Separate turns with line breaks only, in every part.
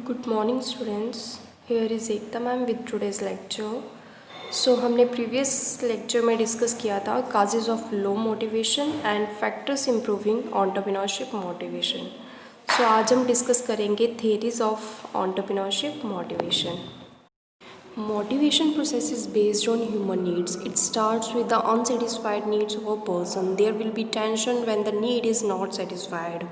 Good morning students, here is Ekta ma'am with today's lecture. So हमने previous lecture में discuss किया था causes of low motivation and factors improving entrepreneurship motivation. So आज हम discuss करेंगे theories of entrepreneurship motivation. Motivation process is based on human needs. It starts with the unsatisfied needs of a person. There will be tension when the need is not satisfied.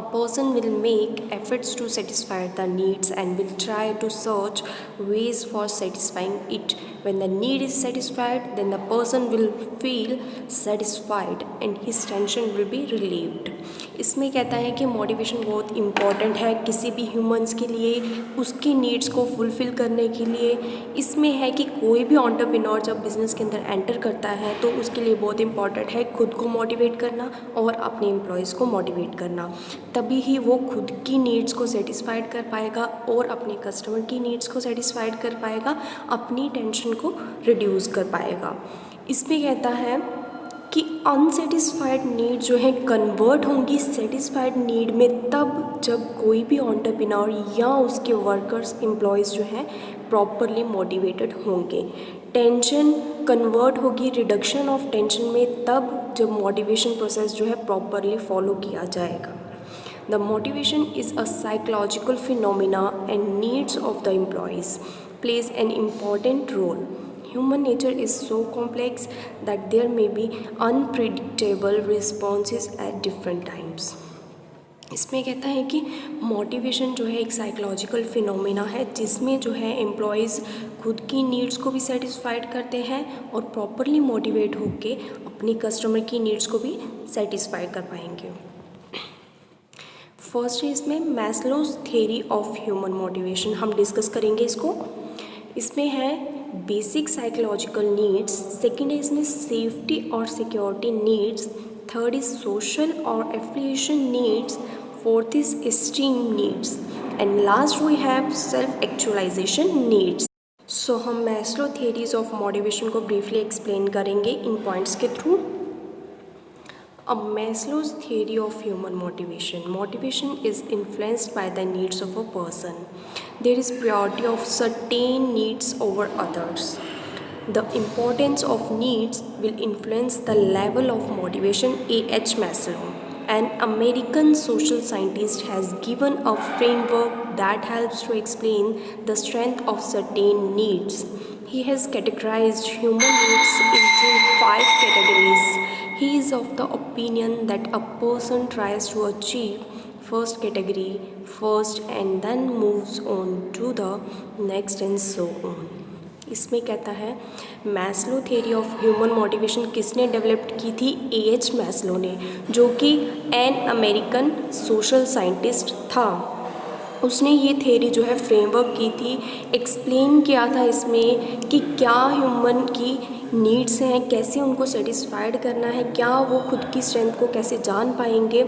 A person will make efforts to satisfy the needs and will try to search ways for satisfying it. When the need is satisfied, then the person will feel satisfied and his tension will be relieved. इसमें कहता है कि motivation बहुत important है किसी भी humans के लिए, उसकी नीड्स को फुलफ़िल करने के लिए। इसमें है कि कोई भी एंटरप्रेन्योर जब बिज़नेस के अंदर एंटर करता है तो उसके लिए बहुत इंपॉर्टेंट है खुद को मोटिवेट करना और अपने एम्प्लॉयज़ को मोटिवेट करना। तभी ही वो खुद की नीड्स को सेटिस्फाइड कर पाएगा और अपने कस्टमर की नीड्स को सेटिस्फाइड कर पाएगा, अपनी टेंशन को रिड्यूस कर पाएगा। इसमें कहता है कि अनसेटिस्फाइड नीड जो है कन्वर्ट होंगी सेटिस्फाइड नीड में तब जब कोई भी एंटरप्रेन्योर या उसके वर्कर्स एम्प्लॉयज़ जो हैं प्रॉपरली मोटिवेटेड होंगे। टेंशन कन्वर्ट होगी रिडक्शन ऑफ टेंशन में तब जब मोटिवेशन प्रोसेस जो है प्रॉपरली फॉलो किया जाएगा। The motivation is a psychological phenomena and needs of the employees plays an important role. Human nature is so complex that there may be unpredictable responses at different times. इसमें कहता है कि motivation जो है एक psychological phenomena है जिसमें जो है एम्प्लॉयज़ खुद की नीड्स को भी सेटिस्फाइड करते हैं और प्रॉपरली मोटिवेट होके अपनी कस्टमर की नीड्स को भी सेटिस्फाई कर पाएंगे। फर्स्ट है इसमें Maslow's theory of human motivation, हम डिस्कस करेंगे इसको। इसमें है बेसिक साइकोलॉजिकल नीड्स, सेकेंड है इसमें सेफ्टी और security needs, third is social और affiliation needs, fourth is esteem needs and last we have self actualisation needs. So हम मैस्लो थ्योरीज ऑफ मोटिवेशन को ब्रीफली एक्सप्लेन करेंगे इन पॉइंट्स के through. Maslow's theory of human motivation. Motivation is influenced by the needs of a person. There is priority of certain needs over others. The importance of needs will influence the level of motivation. A.H. Maslow, an American social scientist, has given a framework that helps to explain the strength of certain needs. He has categorized human needs into 5 categories. He is of the opinion that a person tries to achieve first category first and then moves on to the next and so on. इसमें कहता है Maslow theory of human motivation किसने develop की थी? A.H. Maslow ने, जो कि an American social scientist था। उसने ये थ्योरी जो है फ्रेमवर्क की थी, एक्सप्लेन किया था इसमें कि क्या ह्यूमन की नीड्स हैं, कैसे उनको सेटिस्फाइड करना है, क्या वो खुद की स्ट्रेंथ को कैसे जान पाएंगे,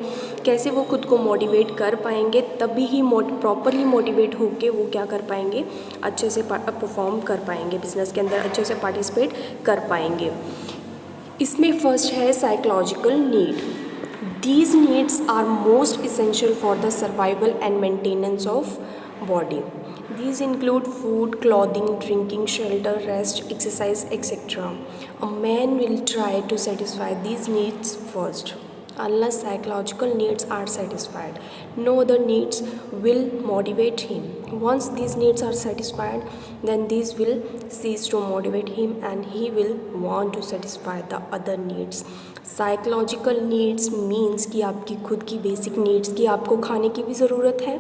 कैसे वो खुद को मोटिवेट कर पाएंगे, तभी ही प्रॉपरली मोटिवेट होके वो क्या कर पाएंगे, अच्छे से परफॉर्म कर पाएंगे, बिजनेस के अंदर अच्छे से पार्टिसिपेट कर पाएंगे। इसमें फर्स्ट है psychological need. These needs are most essential for the survival and maintenance of body. These include food, clothing, drinking, shelter, rest, exercise, etc. A man will try to satisfy these needs first. Unless psychological needs are satisfied, no other needs will motivate him. Once these needs are satisfied, then these will cease to motivate him and he will want to satisfy the other needs. Psychological needs means कि आपकी खुद की basic needs की, आपको खाने की भी ज़रूरत है,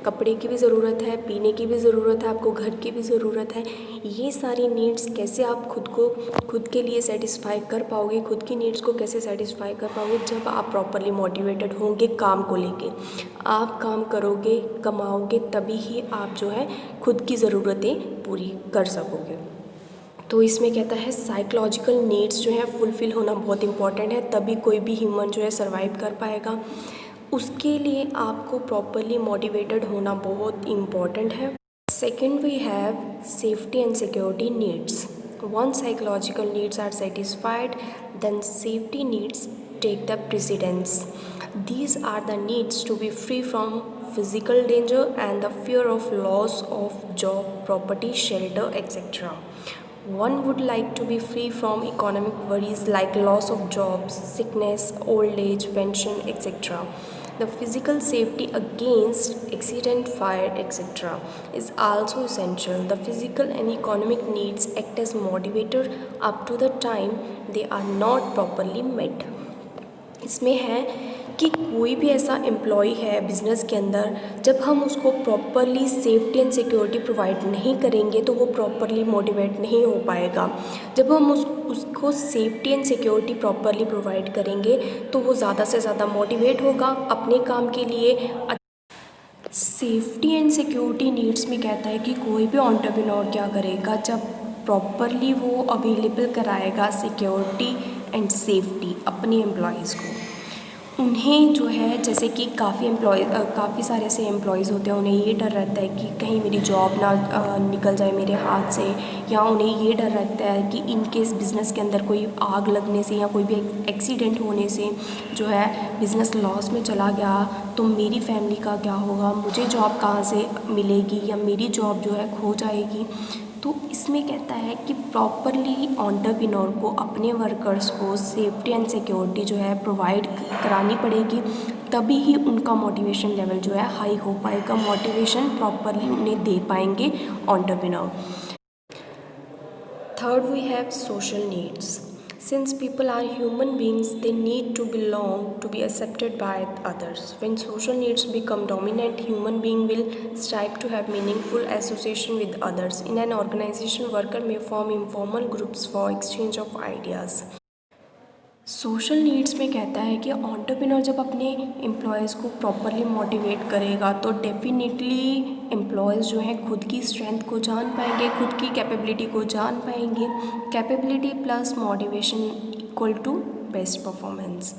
कपड़े की भी ज़रूरत है, पीने की भी ज़रूरत है, आपको घर की भी ज़रूरत है। ये सारी नीड्स कैसे आप खुद के लिए सेटिस्फाई कर पाओगे, खुद की नीड्स को कैसे सेटिस्फाई कर पाओगे? जब आप प्रॉपरली मोटिवेटेड होंगे काम को लेके, आप काम करोगे, कमाओगे, तभी ही आप जो है खुद की ज़रूरतें पूरी कर सकोगे। तो इसमें कहता है साइकोलॉजिकल नीड्स जो है फुलफ़िल होना बहुत इंपॉर्टेंट है, तभी कोई भी ह्यूमन जो है सर्वाइव कर पाएगा। उसके लिए आपको प्रॉपरली मोटिवेटेड होना बहुत इम्पॉर्टेंट है। Second we have safety and security needs. Once psychological needs are satisfied, then safety needs take the precedence. These are the needs to be free from physical danger and the fear of loss of job, property, shelter, etc. One would like to be free from economic worries like loss of jobs, sickness, old age, pension, etc. The physical safety against accident, fire, etc. is also essential. The physical and economic needs act as motivator up to the time they are not properly met. इसमें है कि कोई भी ऐसा employ है business के अंदर, जब हम उसको properly safety and security provide नहीं करेंगे तो वो प्रॉपरली मोटिवेट नहीं हो पाएगा। जब हम उसको safety and security properly provide करेंगे तो वो ज़्यादा से ज़्यादा मोटिवेट होगा अपने काम के लिए। सेफ्टी एंड सिक्योरिटी नीड्स में कहता है कि कोई भी एंटरप्रेन्योर क्या करेगा, जब प्रॉपरली वो अवेलेबल कराएगा सिक्योरिटी एंड सेफ्टी अपने एम्प्लॉयज़ को। उन्हें जो है जैसे कि काफ़ी सारे ऐसे एम्प्लॉयज़ होते हैं, उन्हें ये डर रहता है कि कहीं मेरी जॉब ना निकल जाए मेरे हाथ से, या उन्हें ये डर रहता है कि इन केस बिज़नेस के अंदर कोई आग लगने से या कोई भी एक्सीडेंट होने से जो है बिज़नेस लॉस में चला गया तो मेरी फैमिली का क्या होगा, मुझे जॉब कहाँ से मिलेगी या मेरी जॉब जो है खो जाएगी। तो इसमें कहता है कि प्रॉपरली एंटरप्रेन्योर को अपने वर्कर्स को सेफ्टी एंड सिक्योरिटी जो है प्रोवाइड करानी पड़ेगी, तभी ही उनका मोटिवेशन लेवल जो है हाई हो पाएगा, मोटिवेशन प्रॉपरली उन्हें दे पाएंगे entrepreneur. Third, we have social needs. Since people are human beings, they need to belong to be accepted by others. When social needs become dominant, human being will strive to have meaningful association with others. In an organization, worker may form informal groups for exchange of ideas. Social needs में कहता है कि entrepreneur जब अपने employees को properly motivate करेगा तो definitely employees जो हैं खुद की स्ट्रेंथ को जान पाएंगे, खुद की कैपेबिलिटी को जान पाएंगे। Capability plus motivation equal to best performance.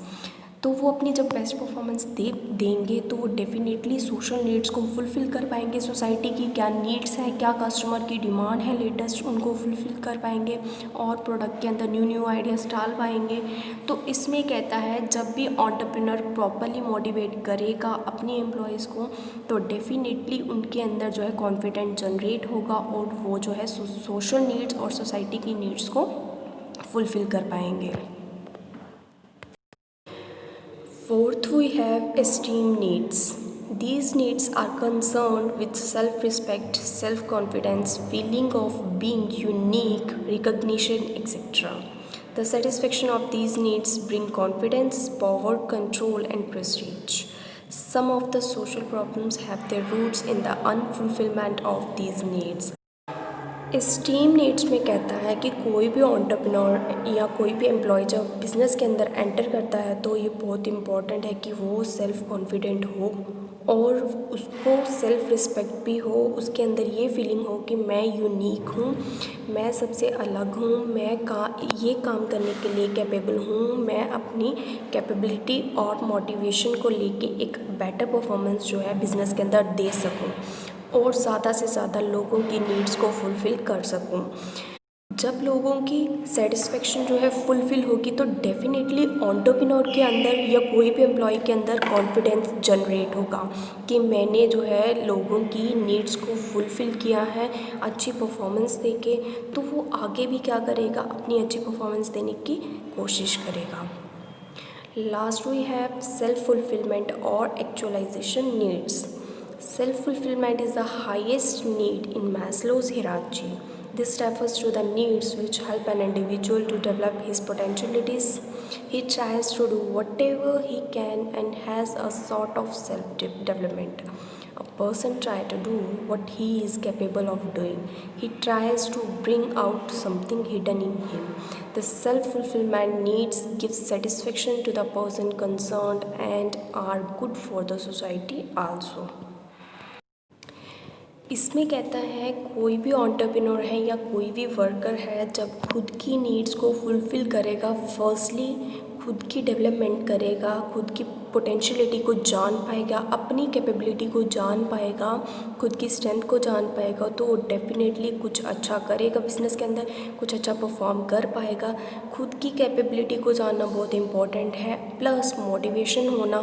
तो वो अपनी जब बेस्ट परफॉर्मेंस देंगे तो वो डेफिनेटली सोशल नीड्स को फुलफ़िल कर पाएंगे। सोसाइटी की क्या नीड्स है, क्या कस्टमर की डिमांड है लेटेस्ट, उनको फुलफ़िल कर पाएंगे और प्रोडक्ट के अंदर न्यू आइडियाज़ डाल पाएंगे। तो इसमें कहता है जब भी एंटरप्रेन्योर प्रॉपरली मोटिवेट करेगा अपनी एम्प्लॉयज़ को तो डेफिनेटली उनके अंदर जो है कॉन्फिडेंट जनरेट होगा और वो जो है सोशल नीड्स और सोसाइटी की नीड्स को फुलफ़िल कर पाएंगे। Fourth, we have esteem needs. These needs are concerned with self-respect, self-confidence, feeling of being unique, recognition, etc. The satisfaction of these needs bring confidence, power, control, and prestige. Some of the social problems have their roots in the unfulfillment of these needs. Steam needs में कहता है कि कोई भी entrepreneur या कोई भी employ जब बिज़नेस के अंदर एंटर करता है तो ये बहुत इम्पॉर्टेंट है कि वो सेल्फ़ कॉन्फिडेंट हो और उसको सेल्फ़ रिस्पेक्ट भी हो, उसके अंदर ये फीलिंग हो कि मैं यूनिक हूँ, मैं सबसे अलग हूँ, मैं ये काम करने के लिए कैपेबल हूँ, मैं अपनी कैपेबिलिटी और मोटिवेशन को लेके एक बेटर परफॉर्मेंस जो है बिज़नेस के अंदर दे सकूँ और ज़्यादा से ज़्यादा लोगों की नीड्स को फुलफ़िल कर सकूं। जब लोगों की सेटिस्फेक्शन जो है फुलफ़िल होगी तो डेफिनेटली एंटरप्रेन्योर के अंदर या कोई भी एम्प्लॉय के अंदर कॉन्फिडेंस जनरेट होगा कि मैंने जो है लोगों की नीड्स को फुलफ़िल किया है अच्छी परफॉर्मेंस देके, तो वो आगे भी क्या करेगा, अपनी अच्छी परफॉर्मेंस देने की कोशिश करेगा। Last we have self fulfilment और actualisation needs. Self-fulfillment is the highest need in Maslow's hierarchy. This refers to the needs which help an individual to develop his potentialities. He tries to do whatever he can and has a sort of self-development. A person tries to do what he is capable of doing. He tries to bring out something hidden in him. The self-fulfillment needs give satisfaction to the person concerned and are good for the society also. इसमें कहता है कोई भी entrepreneur है या कोई भी worker है जब खुद की नीड्स को फुलफ़िल करेगा, फर्स्टली खुद की डेवलपमेंट करेगा, खुद की पोटेंशियलिटी को जान पाएगा, अपनी कैपेबिलिटी को जान पाएगा, खुद की स्ट्रेंथ को जान पाएगा, तो वो डेफिनेटली कुछ अच्छा करेगा बिजनेस के अंदर, कुछ अच्छा परफॉर्म कर पाएगा। खुद की कैपेबिलिटी को जानना बहुत इम्पॉर्टेंट है, प्लस मोटिवेशन होना,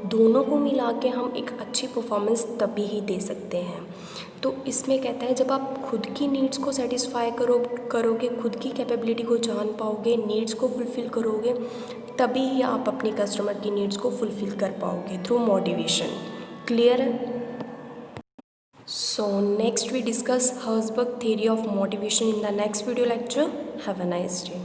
दोनों को मिला के हम एक अच्छी परफॉर्मेंस तभी ही दे सकते हैं। तो इसमें कहता है जब आप खुद की नीड्स को सेटिस्फाई करोगे, खुद की कैपेबिलिटी को जान पाओगे, नीड्स को फुलफ़िल करोगे, तभी ही आप अपनी कस्टमर की नीड्स को फुलफ़िल कर पाओगे थ्रू मोटिवेशन। क्लियर है? So next we discuss Herzberg theory of motivation in the next video lecture. Have a nice day.